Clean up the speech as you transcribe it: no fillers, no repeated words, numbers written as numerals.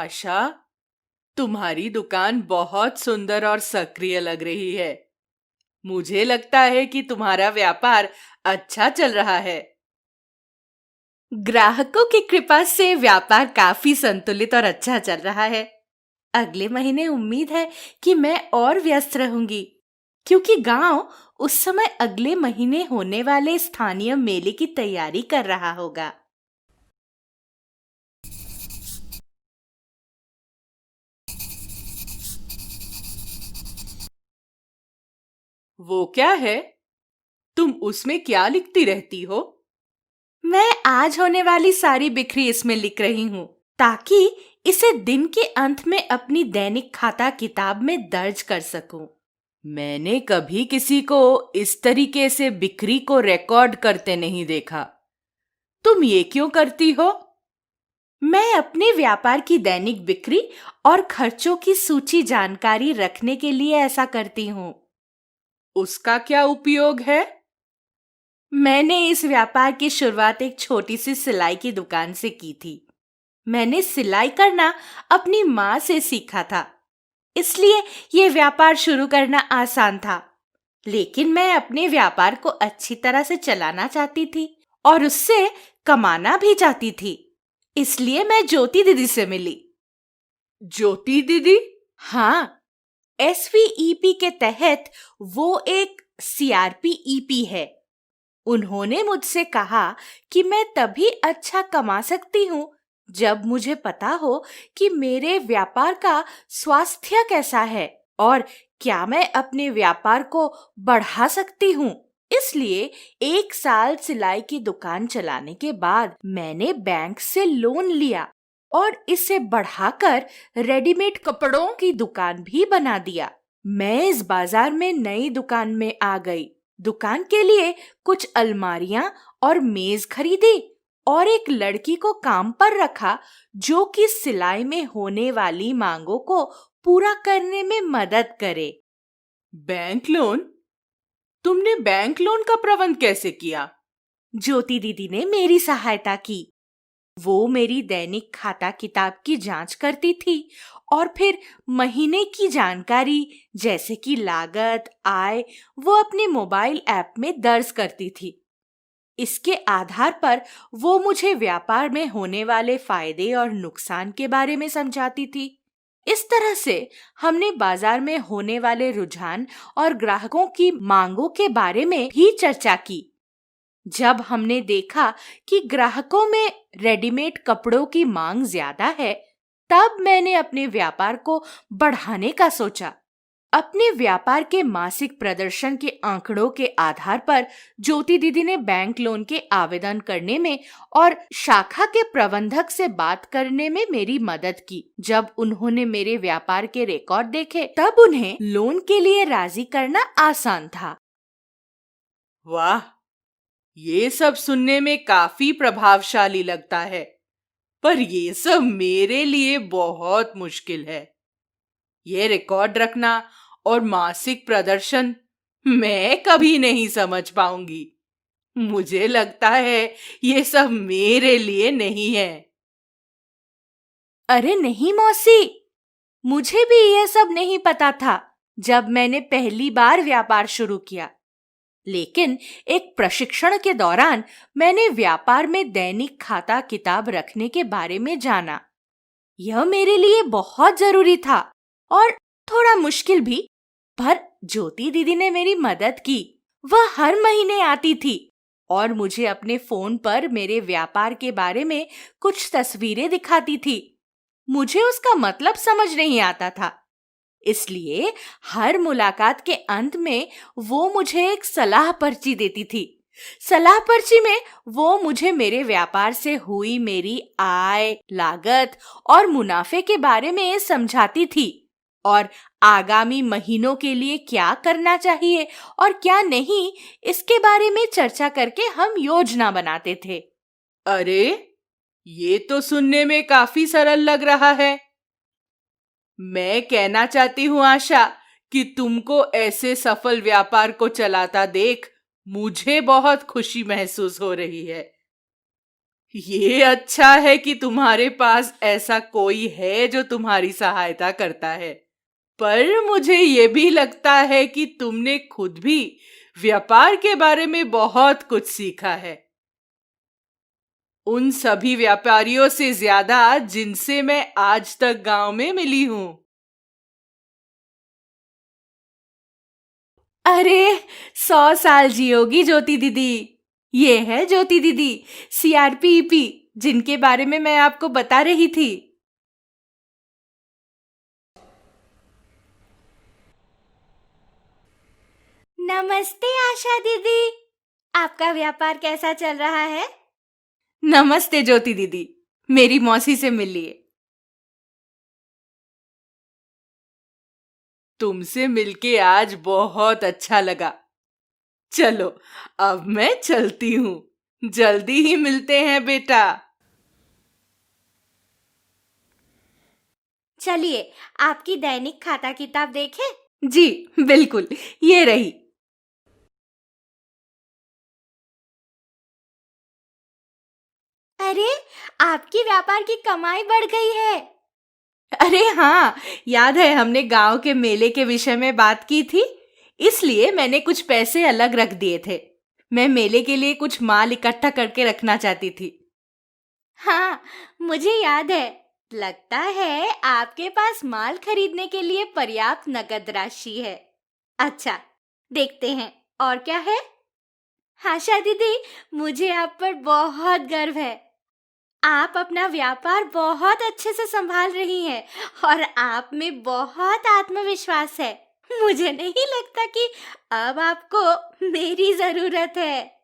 आशा, तुम्हारी दुकान बहुत सुंदर और सक्रिय लग रही है। मुझे लगता है कि तुम्हारा व्यापार अच्छा चल रहा है। ग्राहकों की कृपा से व्यापार काफी संतुलित और अच्छा चल रहा है। अगले महीने उम्मीद है कि मैं और व्यस्त रहूंगी, क्योंकि गांव उस समय अगले महीने होने वाले स्थानीय मेले की तैयारी कर रहा होगा। वो क्या है? तुम उसमें क्या लिखती रहती हो? मैं आज होने वाली सारी बिक्री इसमें लिख रही हूँ, ताकि इसे दिन के अंत में अपनी दैनिक खाता किताब में दर्ज कर सकूं। मैंने कभी किसी को इस तरीके से बिक्री को रिकॉर्ड करते नहीं देखा। तुम ये क्यों करती हो? मैं अपने व्यापार की दैनिक बिक्री और खर्चों की सूची जानकारी रखने के लिए ऐसा करती हूँ। उसका क्या उपयोग है? मैंने इस व्यापार की शुरुआत एक छोटी सी सिलाई की दुकान से की थी। मैंने सिलाई करना अपनी माँ से सीखा था, इसलिए ये व्यापार शुरू करना आसान था। लेकिन मैं अपने व्यापार को अच्छी तरह से चलाना चाहती थी और उससे कमाना भी चाहती थी। इसलिए मैं ज्योति दीदी से मिली। ज्योति दीदी? हाँ, SVEP के तहत वो एक CRPEP है। उन्होंने मुझसे कहा कि मैं तभी अच्छा कमा सकती हूँ जब मुझे पता हो कि मेरे व्यापार का स्वास्थ्य कैसा है और क्या मैं अपने व्यापार को बढ़ा सकती हूँ। इसलिए 1 साल सिलाई की दुकान चलाने के बाद मैंने बैंक से लोन लिया और इसे बढ़ाकर रेडीमेड कपड़ों की दुकान भी बना दिया। मैं इस बाजार में नई दुकान में आ गई। दुकान के लिए कुछ अलमारियां और मेज खरीदी और एक लड़की को काम पर रखा, जो कि सिलाई में होने वाली मांगों को पूरा करने में मदद करे। Bank loan? तुमने बैंक लोन का प्रबंध कैसे किया? ज्योति दीदी ने मेरी सहायता की। वो मेरी दैनिक खाता किताब की जांच करती थी और फिर महीने की जानकारी जैसे कि लागत, आय, वो अपने मोबाइल ऐप में दर्ज करती थी। इसके आधार पर वो मुझे व्यापार में होने वाले फायदे और नुकसान के बारे में समझाती थी। इस तरह से हमने बाजार में होने वाले रुझान और ग्राहकों की मांगों के बारे में भी चर्चा की। जब हमने देखा कि ग्राहकों में रेडीमेड कपड़ों की मांग ज्यादा है, तब मैंने अपने व्यापार को बढ़ाने का सोचा। अपने व्यापार के मासिक प्रदर्शन के आंकड़ों के आधार पर ज्योति दीदी ने बैंक लोन के आवेदन करने में और शाखा के प्रबंधक से बात करने में मेरी मदद की। जब उन्होंने मेरे व्यापार के रिकॉर्ड देखे, तब उन्हें लोन के लिए राजी करना आसान था। वाह, ये सब सुनने में काफी प्रभावशाली लगता है, पर ये सब मेरे लिए बहुत मुश्किल है। ये रिकॉर्ड रखना और मासिक प्रदर्शन मैं कभी नहीं समझ पाऊंगी। मुझे लगता है ये सब मेरे लिए नहीं है। अरे नहीं मौसी, मुझे भी ये सब नहीं पता था जब मैंने पहली बार व्यापार शुरू किया। लेकिन एक प्रशिक्षण के दौरान मैंने व्यापार में दैनिक खाता किताब रखने के बारे में जाना। यह मेरे लिए बहुत जरूरी था और थोड़ा मुश्किल भी, पर ज्योति दीदी ने मेरी मदद की। वह हर महीने आती थी और मुझे अपने फोन पर मेरे व्यापार के बारे में कुछ तस्वीरें दिखाती थी। मुझे उसका मतलब समझ नहीं आता था, इसलिए हर मुलाकात के अंत में वो मुझे एक सलाह पर्ची देती थी। सलाह पर्ची में वो मुझे मेरे व्यापार से हुई मेरी आय, लागत और मुनाफे के बारे में समझाती थी और आगामी महीनों के लिए क्या करना चाहिए और क्या नहीं, इसके बारे में चर्चा करके हम योजना बनाते थे। अरे, ये तो सुनने में काफी सरल लग रहा है। मैं कहना चाहती हूँ आशा कि तुमको ऐसे सफल व्यापार को चलाता देख मुझे बहुत खुशी महसूस हो रही है। ये अच्छा है कि तुम्हारे पास ऐसा कोई है जो तुम्हारी सहायता करता है। पर मुझे ये भी लगता है कि तुमने खुद भी व्यापार के बारे में बहुत कुछ सीखा है। उन सभी व्यापारियों से ज्यादा जिनसे मैं आज तक गांव में मिली हूं। अरे, 100 साल जियोगी ज्योति दीदी। ये है ज्योति दीदी, सीआरपीईपी, जिनके बारे में मैं आपको बता रही थी। नमस्ते आशा दीदी, आपका व्यापार कैसा चल रहा है? नमस्ते ज्योति दीदी, मेरी मौसी से मिलिए। तुमसे मिलके आज बहुत अच्छा लगा। चलो, अब मैं चलती हूँ। जल्दी ही मिलते हैं बेटा। चलिए, आपकी दैनिक खाता किताब देखें? जी, बिल्कुल, ये रही। अरे, आपकी व्यापार की कमाई बढ़ गई है। अरे हाँ, याद है हमने गांव के मेले के विषय में बात की थी, इसलिए मैंने कुछ पैसे अलग रख दिए थे। मैं मेले के लिए कुछ माल इकट्ठा करके रखना चाहती थी। हाँ, मुझे याद है। लगता है आपके पास माल खरीदने के लिए पर्याप्त नकद राशि है। अच्छा, देखते हैं और क्या है। आशा दीदी, मुझे आप पर बहुत गर्व है। आप अपना व्यापार बहुत अच्छे से संभाल रही हैं और आप में बहुत आत्मविश्वास है। मुझे नहीं लगता कि अब आपको मेरी जरूरत है।